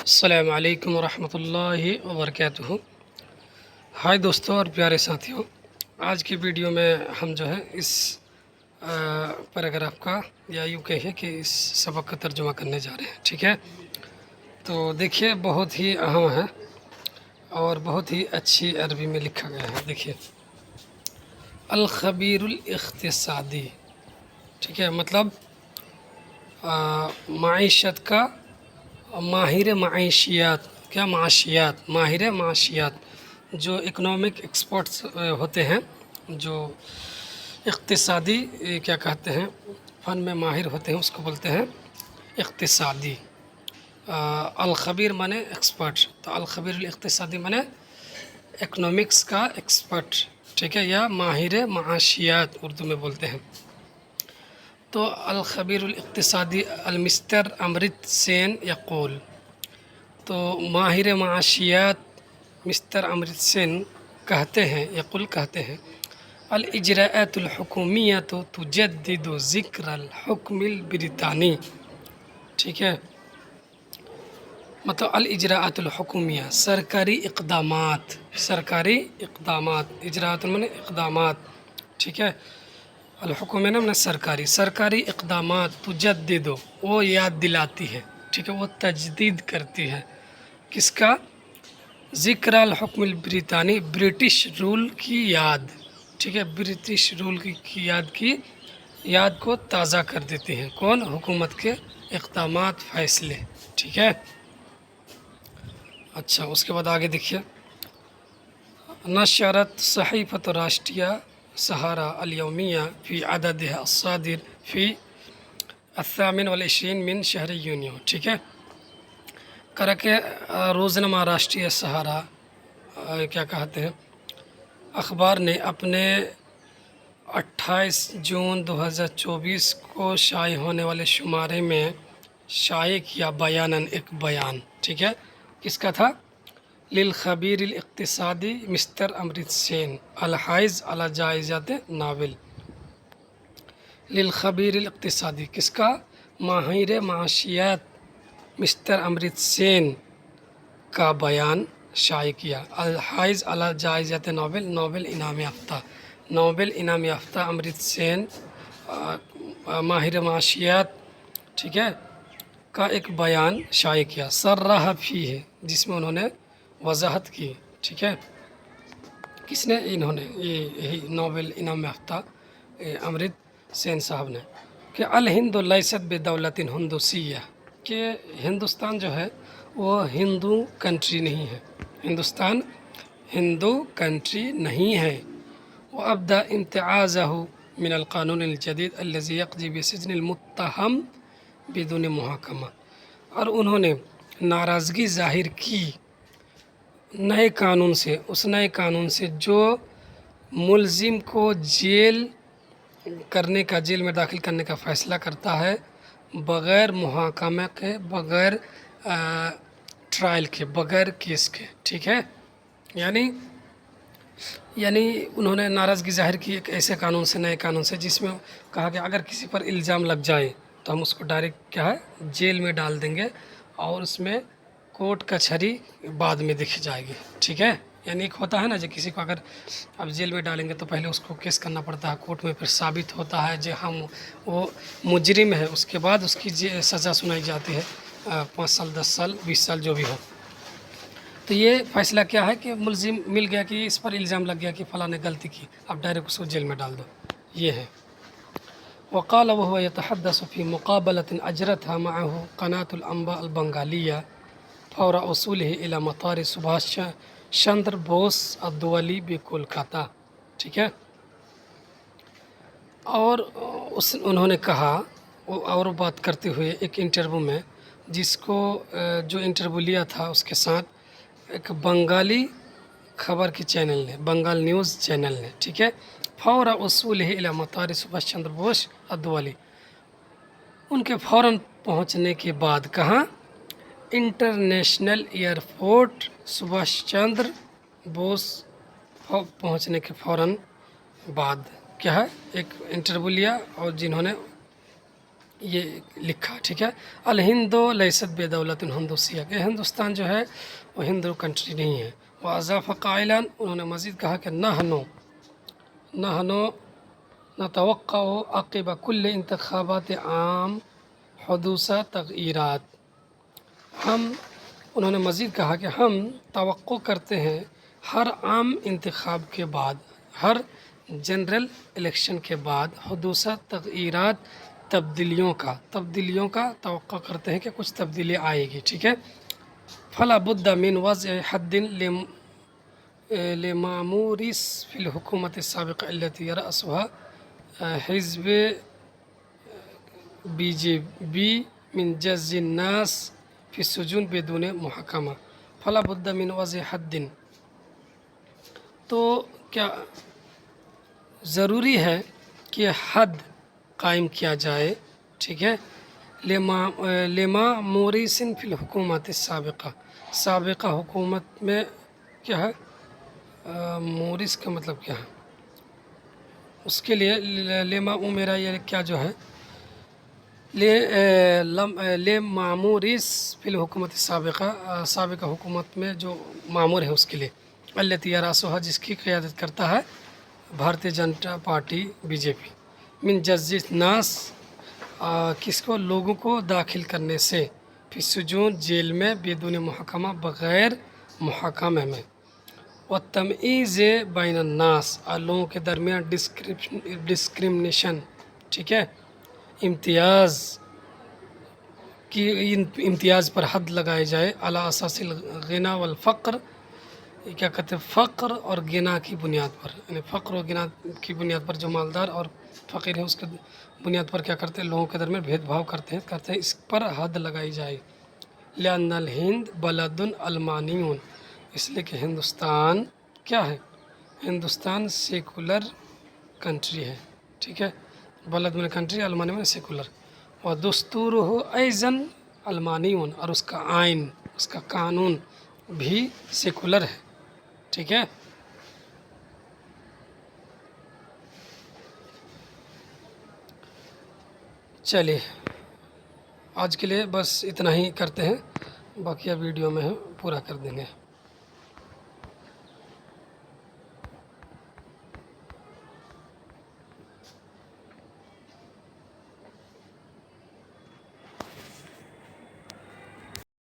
السلام علیکم ورحمۃ اللہ وبرکاتہ۔ ہائے دوستوں اور پیارے ساتھیوں، آج کی ویڈیو میں ہم جو ہے اس پیراگراف کا یا یوں کہیے کہ اس سبق کا ترجمہ کرنے جا رہے ہیں، ٹھیک ہے؟ تو دیکھیے بہت ہی اہم ہے اور بہت ہی اچھی عربی میں لکھا گیا ہے۔ دیکھیے الخبیر الاقتصادی، ٹھیک ہے، مطلب معیشت کا ماہر معیشیات، کیا معاشیات، ماہر معاشیات، جو اکنامک ایکسپرٹس ہوتے ہیں، جو اقتصادی کیا کہتے ہیں، فن میں ماہر ہوتے ہیں، اس کو بولتے ہیں اقتصادی۔ الخبیر مانے ایکسپرٹ، تو الخبیر الاقتصادی مانے اکنامکس کا ایکسپرٹ، ٹھیک ہے، یا ماہر معاشیات اردو میں بولتے ہیں۔ تو الخبیر الاقتصادی المستر امرت سین یقول، تو ماہر معاشیات مسٹر امرت سین کہتے ہیں، یقول کہتے ہیں، الاجراءات الحکومیۃ تجدد ذکر الحکم البریطانی، ٹھیک ہے، مطلب الاجراءات الحکومیہ سرکاری اقدامات، سرکاری اقدامات، اجراءات مانے اقدامات، ٹھیک ہے، الحکومہ نے سرکاری اقدامات، تجدد وہ یاد دلاتی ہے، ٹھیک ہے، وہ تجدید کرتی ہے، کس کا؟ ذکر الحکم البریطانی، برٹش رول کی یاد، ٹھیک ہے، برٹش رول کی یاد کو تازہ کر دیتی ہیں، کون؟ حکومت کے اقدامات، فیصلے، ٹھیک ہے۔ اچھا، اس کے بعد آگے دیکھیے، نشرت صحیفۃ راشٹریہ سہارا الیومیہ فی عددها الصادر فی 28 من شہر یونیو، ٹھیک ہے، کرا کہ روزنامہ راشٹریہ سہارا کیا کہتے ہیں اخبار نے اپنے 28 جون 2024 کو شائع ہونے والے شمارے میں شائع کیا بیاناً، ایک بیان، ٹھیک ہے، کس کا تھا؟ للخبیر الاقتصادی مسٹر امرت سین الحائز علی جائزۃ نوبل، للخبیر الاقتصادی، کس کا؟ ماہر معاشیات مسٹر امرت سین کا بیان شائع کیا، الحائز علی جائزۃ نوبل، نوبل انعام یافتہ، نوبل انعام یافتہ امرت سین ماہر معاشیات، ٹھیک ہے، کا ایک بیان شائع کیا، صرح فیہ، جس میں انہوں نے وضاحت کی، ٹھیک ہے، کس نے؟ انہوں نے، یہی نوبل انعام یافتہ امرت سین صاحب نے، کہ الہند لیست بدولۃ ہندوسیہ، کہ ہندوستان جو ہے وہ ہندو کنٹری نہیں ہے، ہندوستان ہندو کنٹری نہیں ہے، وابدا امتیازہ من القانون الجدید الذي يقضي بسجن المتهم بدون محاکمہ، اور انہوں نے ناراضگی ظاہر کی نئے قانون سے، اس نئے قانون سے جو ملزم کو جیل میں داخل کرنے کا فیصلہ کرتا ہے بغیر محاکمہ کے، بغیر ٹرائل کے، بغیر کیس کے، ٹھیک ہے، یعنی انہوں نے ناراضگی ظاہر کی ایک ایسے قانون سے، نئے قانون سے، جس میں کہا کہ اگر کسی پر الزام لگ جائے تو ہم اس کو ڈائریکٹ کیا ہے، جیل میں ڈال دیں گے، اور اس میں کورٹ کچہری بعد میں دیکھی جائے گی، ٹھیک ہے، یعنی ایک ہوتا ہے نا، جو کسی کو اگر اب جیل میں ڈالیں گے تو پہلے اس کو کیس کرنا پڑتا ہے کورٹ میں، پھر ثابت ہوتا ہے جو ہم وہ مجرم ہے، اس کے بعد اس کی سزا سنائی جاتی ہے، 5 سال 10 سال 20 سال جو بھی ہو۔ تو یہ فیصلہ کیا ہے کہ ملزم مل گیا کہ اس پر الزام لگ گیا کہ فلاں نے غلطی کی، اب ڈائریکٹ اس کو جیل میں ڈال دو، یہ ہے۔ وقال وهو يتحدث في مقابلة أجرتها معه قناة الأنباء البنغالية فور وصوله إلى مطار سبھاش چندر بوس الدولی بکولکاتہ، ٹھیک ہے، اور انہوں نے کہا، اور بات کرتے ہوئے ایک انٹرویو میں، جس کو جو انٹرویو لیا تھا اس کے ساتھ ایک بنگالی خبر کی چینل نے، بنگال نیوز چینل نے، ٹھیک ہے، فور وصول الی مطار سبھاش چندر بوس الدولی، ان کے فوراً پہنچنے کے بعد، کہاں؟ انٹرنیشنل ایئرپورٹ سبھاش چندر بوس، پہنچنے کے فوراً بعد کیا ہے، ایک انٹرویو لیا، اور جنہوں نے یہ لکھا، ٹھیک ہے. الہندو لیست بے دولت ہندوسیہ، کہ ہندوستان جو ہے وہ ہندو کنٹری نہیں ہے. واضاف قائلاً، انہوں نے مزید کہا کہ نحنو نتوقع عقب کل انتخابات عام حدوث تغیرات. انہوں نے مزید کہا کہ ہم توقع کرتے ہیں ہر عام انتخاب کے بعد، ہر جنرل الیکشن کے بعد حدوث تغیرات، تبدیلیوں کا توقع کرتے ہیں کہ کچھ تبدیلی آئے گی، ٹھیک ہے. فلا بد من وضع حد لمامورس فی الحکومت السابقہ التي يرأسها حزب بی جے پی من جز الناس فی السجون بدون محاکمہ. فلا بد من وضع حد، تو کیا ضروری ہے کہ حد قائم کیا جائے، ٹھیک ہے. لمامورس فی الحکومت السابقہ، سابقہ حکومت میں کیا ہے، مورث کا مطلب کیا ہے، اس کے لیے لما میرا یہ کیا جو ہے، لمامورس فی الحکومت السابقہ، سابقہ حکومت میں جو معمور ہے اس کے لیے، التی یراسوها، جس کی قیادت کرتا ہے Bharatiya Janata party B J پی. من جز الناس، کس کو، لوگوں کو داخل کرنے سے، فی السجون، جیل میں، بدون محاکمہ، بغیر محاکمے میں. والتمییز بین الناس، اور لوگوں کے درمیان ڈسکرمنیشن، ٹھیک ہے، امتیاز پر حد لگائی جائے. علی اساس الغنا والفقر، یہ کیا کہتے ہیں، فقر اور غنا کی بنیاد پر، یعنی فقر و غنا کی بنیاد پر جو مالدار اور فقیر ہے اس کے بنیاد پر کیا کرتے ہیں، لوگوں کے درمیان بھید بھاؤ کرتے ہیں، اس پر حد لگائی جائے. لأن الہند بلد علمانی، اس لیے کہ ہندوستان کیا ہے، ہندوستان سیکولر کنٹری ہے، ٹھیک ہے. بلد میں کنٹری، علمانی میں سیکولر. اور دستورہ ایضاً علمانی، اور اس کا آئین، اس کا قانون بھی سیکولر ہے، ٹھیک ہے. چلیے آج کے لیے بس اتنا ہی کرتے ہیں، باقیہ ویڈیو میں پورا کر دیں گے.